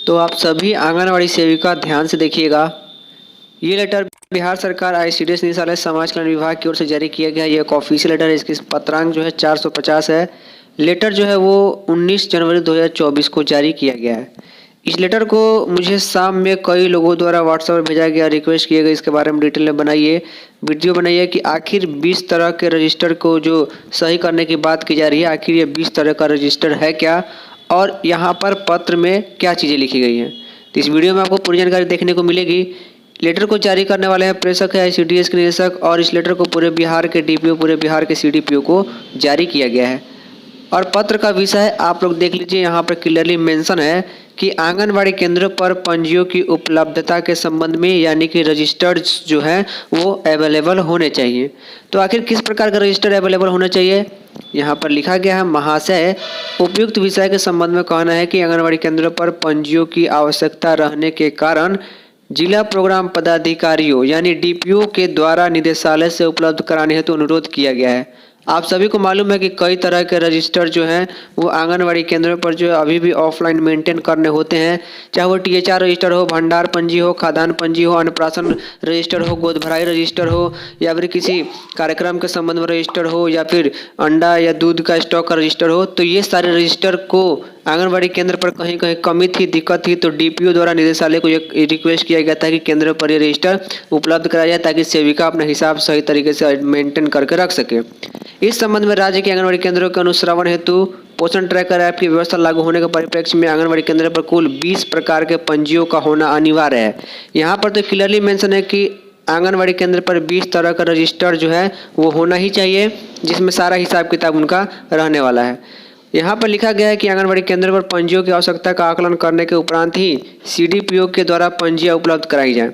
तो आप सभी आंगनवाड़ी सेविका ध्यान से देखिएगा। ये लेटर बिहार सरकार आईसीडीएस निदेशालय समाज कल्याण विभाग की ओर से जारी किया गया। ये एक ऑफिशियल लेटर है। इसकी पत्रांक जो है 450 है। लेटर जो है वो 19 जनवरी 2024 को जारी किया गया है। इस लेटर को मुझे शाम में कई लोगों द्वारा व्हाट्सएप पर भेजा गया, रिक्वेस्ट किए गए इसके बारे में डिटेल में बनाइए, वीडियो बनाइए कि आखिर 20 तरह के रजिस्टर को जो सही करने की बात की जा रही है, आखिर ये 20 तरह का रजिस्टर है क्या और यहाँ पर पत्र में क्या चीज़ें लिखी गई हैं। तो इस वीडियो में आपको पूरी जानकारी देखने को मिलेगी। लेटर को जारी करने वाले हैं प्रेषक है आईसीडीएस के निदेशक, और इस लेटर को पूरे बिहार के डीपीओ, पूरे बिहार के सीडीपीओ को जारी किया गया है। और पत्र का विषय आप लोग देख लीजिए, यहाँ पर क्लियरली मेंशन है कि आंगनवाड़ी केंद्रों पर पंजियों की उपलब्धता के संबंध में, यानी कि रजिस्टर्ड जो है वो अवेलेबल होने चाहिए। तो आखिर किस प्रकार का रजिस्टर अवेलेबल होना चाहिए, यहाँ पर लिखा गया है। महाशय, उपयुक्त विषय के संबंध में कहना है कि आंगनवाड़ी केंद्रों पर पंजियों की आवश्यकता रहने के कारण जिला प्रोग्राम पदाधिकारियों यानी डीपीओ के द्वारा निदेशालय से उपलब्ध कराने हेतु अनुरोध किया गया है। आप सभी को मालूम है कि कई तरह के रजिस्टर जो हैं वो आंगनवाड़ी केंद्रों पर जो है अभी भी ऑफलाइन मेंटेन करने होते हैं, चाहे वो टीएचआर रजिस्टर हो, भंडार पंजी हो, खाद्यान्न पंजी हो, अन्नप्राशन रजिस्टर हो, गोद भराई रजिस्टर हो, या फिर किसी कार्यक्रम के संबंध में रजिस्टर हो, या फिर अंडा या दूध का स्टॉक का रजिस्टर हो। तो ये सारे रजिस्टर को आंगनवाड़ी केंद्र पर कहीं कहीं कमी थी, दिक्कत थी, तो डीपीओ द्वारा निदेशालय को एक रिक्वेस्ट किया गया था कि केंद्र पर ये रजिस्टर उपलब्ध कराया जाए ताकि सेविका अपना हिसाब सही तरीके से मेंटेन करके रख सके। इस संबंध में राज्य के आंगनवाड़ी केंद्रों के अनुश्रवण हेतु पोषण ट्रैकर ऐप की व्यवस्था लागू होने के परिप्रेक्ष्य में आंगनवाड़ी केंद्र पर कुल 20 प्रकार के पंजियों का होना अनिवार्य है। यहाँ पर तो क्लियरली मेंशन है कि आंगनवाड़ी केंद्र पर 20 तरह का रजिस्टर जो है वो होना ही चाहिए, जिसमें सारा हिसाब किताब उनका रहने वाला है। यहाँ पर लिखा गया है कि आंगनवाड़ी केंद्र पर पंजियों की आवश्यकता का आकलन करने के उपरांत ही सीडीपीओ के द्वारा पंजियाँ उपलब्ध कराई जाए।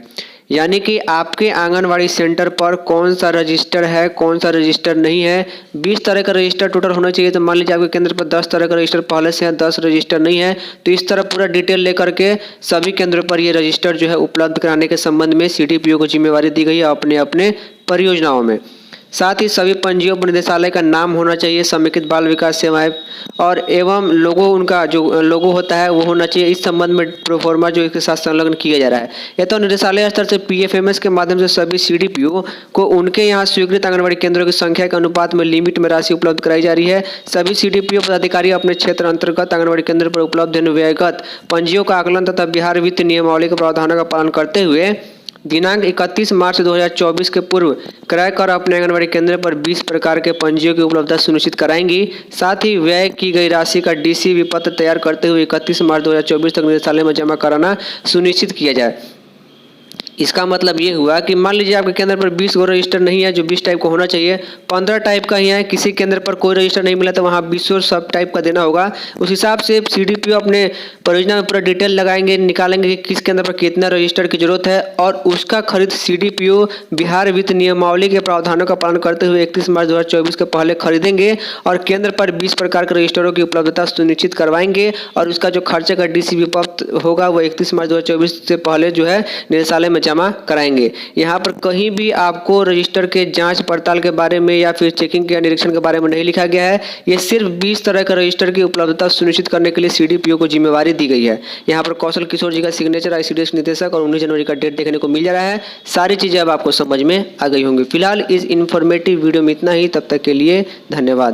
यानी कि आपके आंगनवाड़ी सेंटर पर कौन सा रजिस्टर है, कौन सा रजिस्टर नहीं है। 20 तरह का रजिस्टर टोटल होना चाहिए। तो मान लीजिए आपके केंद्र पर 10 तरह का रजिस्टर पहले से है, 10 रजिस्टर नहीं है, तो इस तरह पूरा डिटेल लेकर के सभी केंद्रों पर ये रजिस्टर जो है उपलब्ध कराने के संबंध में सीडीपीओ को जिम्मेवारी दी गई है अपने अपने परियोजनाओं में। साथ ही सभी पंजियों पर निदेशालय का नाम होना चाहिए, समेकित बाल विकास सेवाएं, और एवं लोगो, उनका जो लोगो होता है वो होना चाहिए। इस संबंध में प्रोफॉर्मा जो इसके साथ संलग्न किया जा रहा है। यह तो निदेशालय स्तर से पीएफएमएस के माध्यम से सभी सीडीपीओ को उनके यहाँ स्वीकृत आंगनवाड़ी केंद्रों की संख्या के अनुपात में लिमिट में राशि उपलब्ध कराई जा रही है। सभी सीडीपीओ पदाधिकारी अपने क्षेत्र अंतर्गत आंगनवाड़ी केंद्र पर उपलब्ध व्ययगत पंजियों का आकलन तथा बिहार वित्त नियमावली के प्रावधानों का पालन करते हुए दिनांक 31 मार्च 2024 के पूर्व क्रय कर अपने आंगनवाड़ी केंद्र पर 20 प्रकार के पंजियों की उपलब्धता सुनिश्चित कराएंगी। साथ ही व्यय की गई राशि का डीसीबी पत्र तैयार करते हुए 31 मार्च 2024 तक निदेशालय में जमा कराना सुनिश्चित किया जाए। इसका मतलब ये हुआ कि मान लीजिए आपके केंद्र पर 20 गो रजिस्टर नहीं है जो 20 टाइप का होना चाहिए, 15 टाइप का ही है, किसी केंद्र पर कोई रजिस्टर नहीं मिला तो वहाँ 20 सब टाइप का देना होगा। उस हिसाब से सीडीपीओ अपने परियोजना में पूरा डिटेल लगाएंगे, निकालेंगे कि किस केंद्र पर कितना रजिस्टर की जरूरत है, और उसका खरीद सीडीपीओ बिहार वित्त नियमावली के प्रावधानों का पालन करते हुए 31 मार्च 2024 के पहले खरीदेंगे और केंद्र पर 20 प्रकार के रजिस्टरों की उपलब्धता सुनिश्चित करवाएंगे। और उसका जो खर्चे का डीसीबी पत्र होगा वो 31 मार्च 2024 से पहले जो है निदेशालय में जमा कराएंगे। यहाँ पर कहीं भी आपको रजिस्टर के जांच पड़ताल के बारे में या फिर चेकिंग के निरीक्षण के बारे में नहीं लिखा गया है। ये सिर्फ 20 तरह का रजिस्टर की उपलब्धता सुनिश्चित करने के लिए सीडीपीओ को जिम्मेवारी दी गई है। यहाँ पर कौशल किशोर जी का सिग्नेचर आईसीडीएस निदेशक और 19 जनवरी का डेट देखने को मिल जा रहा है। सारी चीजें अब आपको समझ में आ गई होंगी। फिलहाल इस इंफॉर्मेटिव वीडियो में इतना ही। तब तक के लिए धन्यवाद।